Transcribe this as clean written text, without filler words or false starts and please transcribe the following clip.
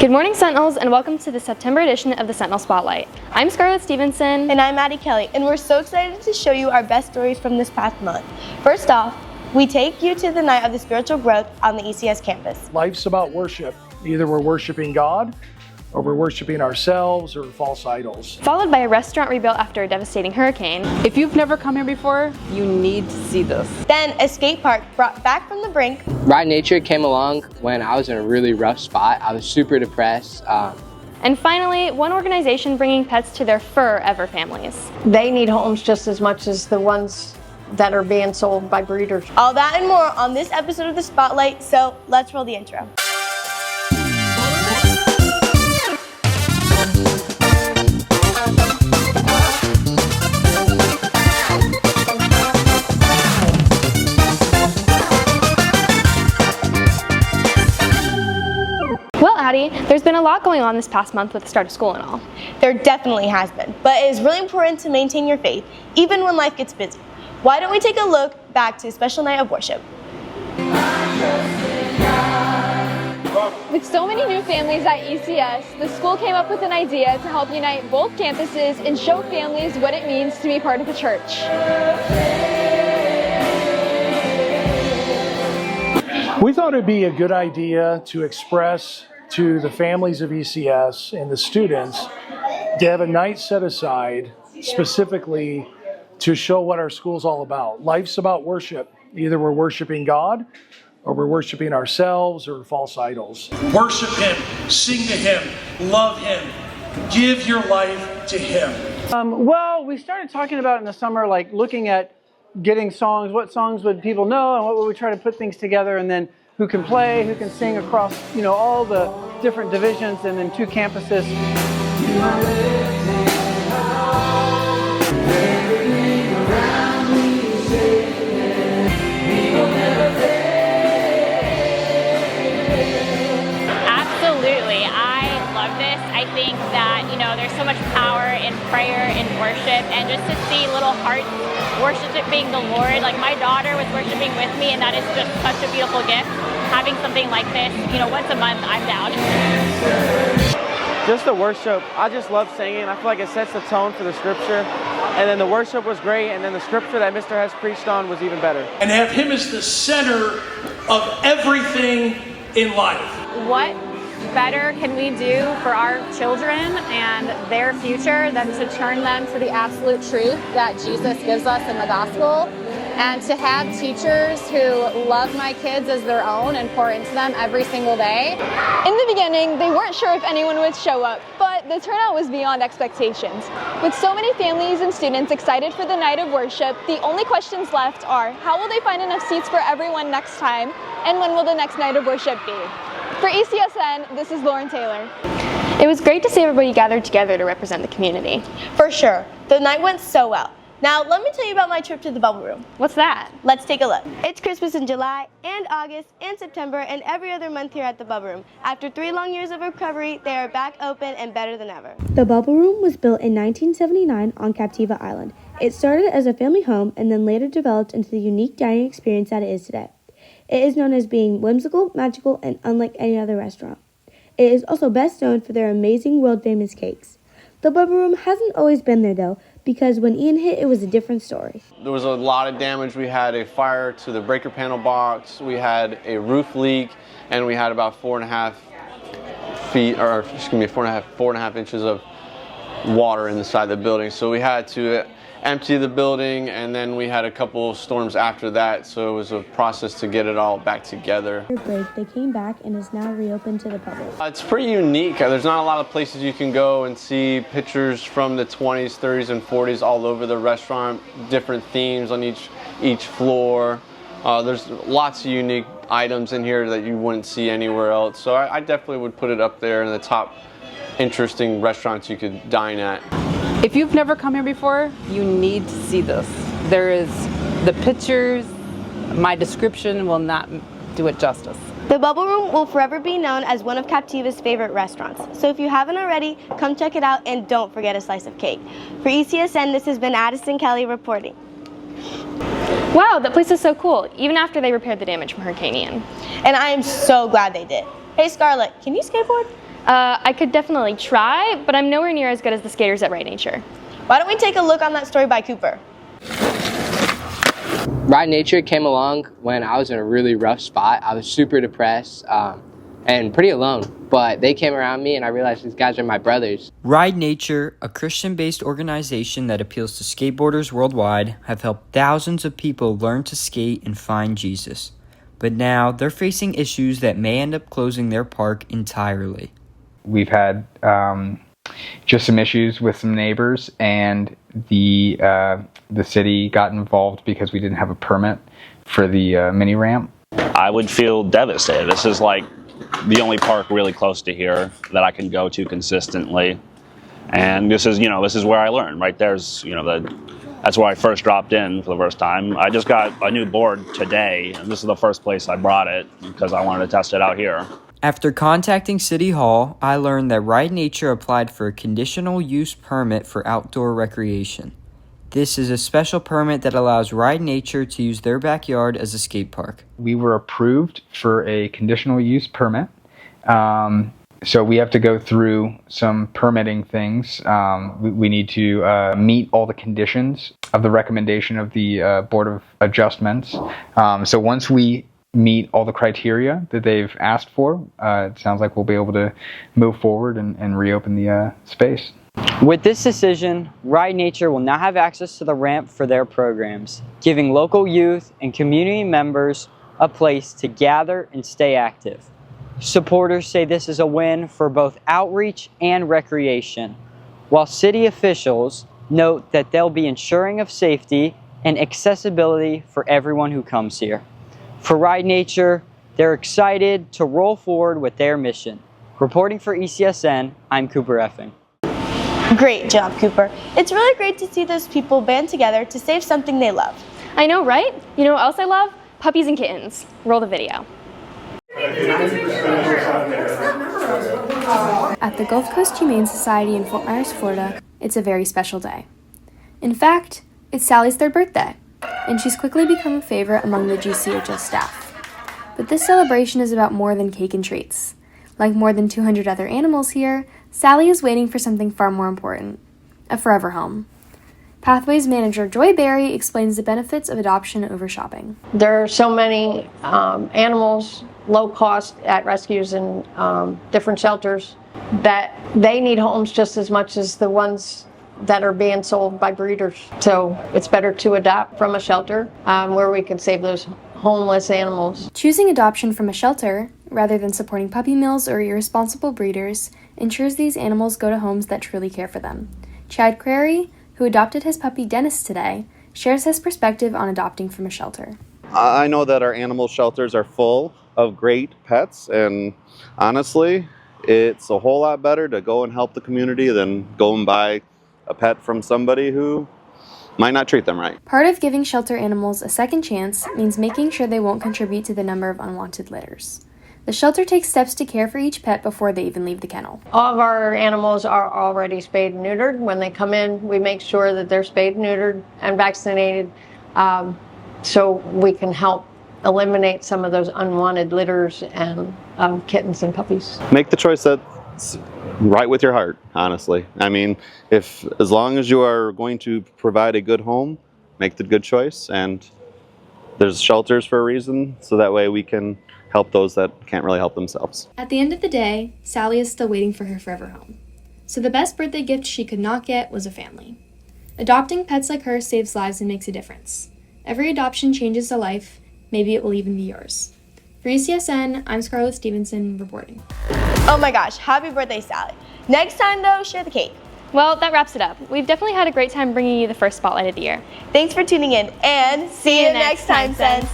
Good morning, Sentinels, and welcome to the September edition of the Sentinel Spotlight. I'm Scarlett Stevenson. And I'm Maddie Kelly, and we're so excited to show you our best stories from this past month. First off, we take you to the night of the spiritual growth on the ECS campus. Life's about worship. Either we're worshiping God, or we're worshiping ourselves or false idols. Followed by a restaurant rebuilt after a devastating hurricane. If you've never come here before, you need to see this. Then a skate park brought back from the brink. Ride Nature came along when I was in a really rough spot. I was super depressed. And finally, one organization bringing pets to their forever families. They need homes just as much as the ones that are being sold by breeders. All that and more on this episode of the Spotlight, so let's roll the intro. Well, Addie, there's been a lot going on this past month with the start of school and all. There definitely has been, but it is really important to maintain your faith, even when life gets busy. Why don't we take a look back to a special night of worship? With so many new families at ECS, the school came up with an idea to help unite both campuses and show families what it means to be part of the church. We thought it'd be a good idea to express to the families of ECS and the students to have a night set aside specifically to show what our school's all about. Life's about worship. Either we're worshiping God or we're worshiping ourselves or false idols. Worship Him, sing to Him, love Him, give your life to Him. Well, we started talking about in the summer, like looking at getting songs, what songs would people know, and what would we try to put things together, and then who can play, who can sing across, all the different divisions and then two campuses. Absolutely. I love this. I think that, there's so much power in prayer and worship, and just to see little hearts worshiping the Lord. Like my daughter was worshiping with me, and that is just such a beautiful gift. Having something like this, once a month, I'm down. Just the worship. I just love singing. I feel like it sets the tone for the scripture. And then the worship was great, and then the scripture that Mr. Hess preached on was even better. And have Him as the center of everything in life. What better can we do for our children and their future than to turn them to the absolute truth that Jesus gives us in the gospel, and to have teachers who love my kids as their own and pour into them every single day. In the beginning, they weren't sure if anyone would show up, but the turnout was beyond expectations. With so many families and students excited for the night of worship, the only questions left are, how will they find enough seats for everyone next time, and when will the next night of worship be? For ECSN, this is Lauren Taylor. It was great to see everybody gathered together to represent the community. For sure, the night went so well. Now, let me tell you about my trip to the Bubble Room. What's that? Let's take a look. It's Christmas in July and August and September and every other month here at the Bubble Room. After 3 long years of recovery, they are back open and better than ever. The Bubble Room was built in 1979 on Captiva Island. It started as a family home and then later developed into the unique dining experience that it is today. It is known as being whimsical, magical, and unlike any other restaurant. It is also best known for their amazing world-famous cakes. The Bubble Room hasn't always been there though, because when Ian hit, it was a different story. There was a lot of damage. We had a fire to the breaker panel box, we had a roof leak, and we had about 4.5 inches of water inside the building. So we had to empty the building, and then we had a couple of storms after that, so it was a process to get it all back together. They came back and is now reopened to the public. It's pretty unique. There's not a lot of places you can go and see pictures from the 20s, 30s, and 40s all over the restaurant, different themes on each floor. There's lots of unique items in here that you wouldn't see anywhere else, so I definitely would put it up there in the top interesting restaurants you could dine at. If you've never come here before, you need to see this. There is the pictures. My description will not do it justice. The Bubble Room will forever be known as one of Captiva's favorite restaurants. So if you haven't already, come check it out and don't forget a slice of cake. For ECSN, this has been Addison Kelly reporting. Wow, that place is so cool, even after they repaired the damage from Hurricane Ian. And I am so glad they did. Hey Scarlett, can you skateboard? I could definitely try, but I'm nowhere near as good as the skaters at Ride Nature. Why don't we take a look on that story by Cooper? Ride Nature came along when I was in a really rough spot. I was super depressed and pretty alone, but they came around me and I realized these guys are my brothers. Ride Nature, a Christian-based organization that appeals to skateboarders worldwide, have helped thousands of people learn to skate and find Jesus. But now they're facing issues that may end up closing their park entirely. We've had just some issues with some neighbors, and the city got involved because we didn't have a permit for the mini ramp. I would feel devastated. This is like the only park really close to here that I can go to consistently, and this is where I learned. Right there's that's where I first dropped in for the first time. I just got a new board today, and this is the first place I brought it because I wanted to test it out here. After contacting City Hall, I learned that Ride Nature applied for a conditional use permit for outdoor recreation. This is a special permit that allows Ride Nature to use their backyard as a skate park. We were approved for a conditional use permit. So we have to go through some permitting things. We need to meet all the conditions of the recommendation of the Board of Adjustments. So once we meet all the criteria that they've asked for, it sounds like we'll be able to move forward and reopen the space. With this decision, Ride Nature will now have access to the ramp for their programs, giving local youth and community members a place to gather and stay active. Supporters say this is a win for both outreach and recreation, while city officials note that they'll be ensuring of safety and accessibility for everyone who comes here. For Ride Nature, they're excited to roll forward with their mission. Reporting for ECSN, I'm Cooper Effing. Great job, Cooper. It's really great to see those people band together to save something they love. I know, right? You know what else I love? Puppies and kittens. Roll the video. At the Gulf Coast Humane Society in Fort Myers, Florida, it's a very special day. In fact, it's Sally's 3rd birthday, and she's quickly become a favorite among the GCHS staff. But this celebration is about more than cake and treats. Like more than 200 other animals here, Sally is waiting for something far more important, a forever home. Pathways manager Joy Berry explains the benefits of adoption over shopping. There are so many animals, low cost, at rescues and different shelters that they need homes just as much as the ones that are being sold by breeders. So it's better to adopt from a shelter where we can save those homeless animals. Choosing adoption from a shelter, rather than supporting puppy mills or irresponsible breeders, ensures these animals go to homes that truly care for them. Chad Crary, who adopted his puppy Dennis today, shares his perspective on adopting from a shelter. I know that our animal shelters are full of great pets, and honestly, it's a whole lot better to go and help the community than go and buy a pet from somebody who might not treat them right. Part of giving shelter animals a second chance means making sure they won't contribute to the number of unwanted litters. The shelter takes steps to care for each pet before they even leave the kennel. All of our animals are already spayed and neutered. When they come in, we make sure that they're spayed, neutered, and vaccinated so we can help eliminate some of those unwanted litters and kittens and puppies. Make the choice that's right with your heart, honestly. I mean, as long as you are going to provide a good home, make the good choice, and there's shelters for a reason, so that way we can help those that can't really help themselves. At the end of the day, Sally is still waiting for her forever home. So the best birthday gift she could not get was a family. Adopting pets like her saves lives and makes a difference. Every adoption changes a life. Maybe it will even be yours. For ECSN, I'm Scarlett Stevenson reporting. Oh my gosh, happy birthday, Sally. Next time though, share the cake. Well, that wraps it up. We've definitely had a great time bringing you the first Spotlight of the year. Thanks for tuning in, and see you next time, Sens.